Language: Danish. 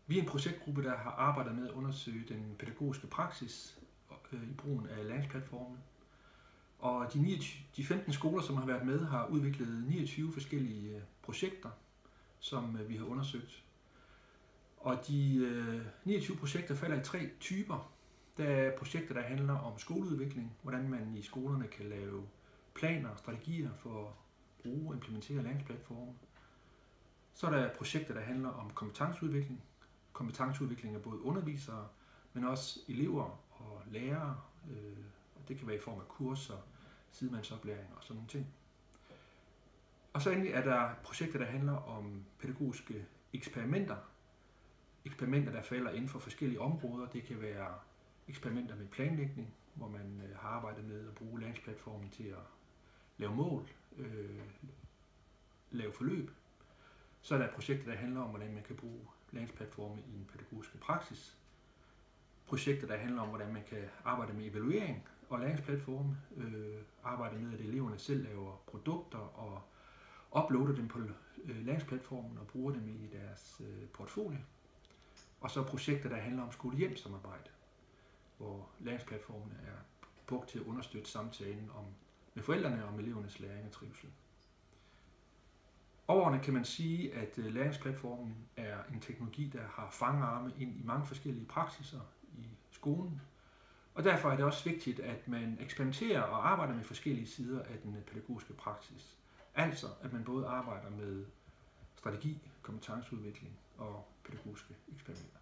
Vi er en projektgruppe, der har arbejdet med at undersøge den pædagogiske praksis i brugen af læringsplatforme. Og de 15 skoler, som har været med, har udviklet 29 forskellige projekter, som vi har undersøgt. Og de 29 projekter falder i 3 typer. Der er projekter, der handler om skoleudvikling, hvordan man i skolerne kan lave planer og strategier for at bruge og implementere læringsplatforme. Så er der projekter, der handler om kompetenceudvikling. Kompetenceudvikling af både undervisere, men også elever og lærere. Det kan være i form af kurser, sidemandsoplæring og sådan nogle ting. Og så endelig er der projekter, der handler om pædagogiske eksperimenter. Eksperimenter, der falder inden for forskellige områder. Det kan være eksperimenter med planlægning, hvor man har arbejdet med at bruge læringsplatformen til at lave mål, lave forløb. Så er der projekter, der handler om, hvordan man kan bruge læringsplatforme i en pædagogisk praksis. Projekter, der handler om, hvordan man kan arbejde med evaluering og læringsplatforme. Arbejde med, at eleverne selv laver produkter og uploader dem på læringsplatformen og bruger dem i deres portfolio. Og så projekter, der handler om skole-hjem-samarbejde, hvor læringsplatformen er brugt til at understøtte samtalen med forældrene om elevernes læring og trivsel. Overordnet kan man sige, at læringsplatformen er en teknologi, der har fangarme ind i mange forskellige praksiser i skolen. Og derfor er det også vigtigt, at man eksperimenterer og arbejder med forskellige sider af den pædagogiske praksis. Altså, at man både arbejder med strategi, kompetenceudvikling og pædagogiske eksperimenter.